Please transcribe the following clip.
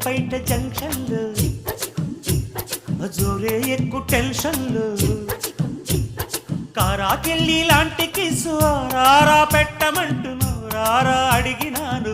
బయట జంక్షన్లు జోరే ఎక్కు టెన్షన్లు కారాకెళ్ళి లాంటి కిసు రారా పెట్టమంటున్నావు రారా అడిగినాను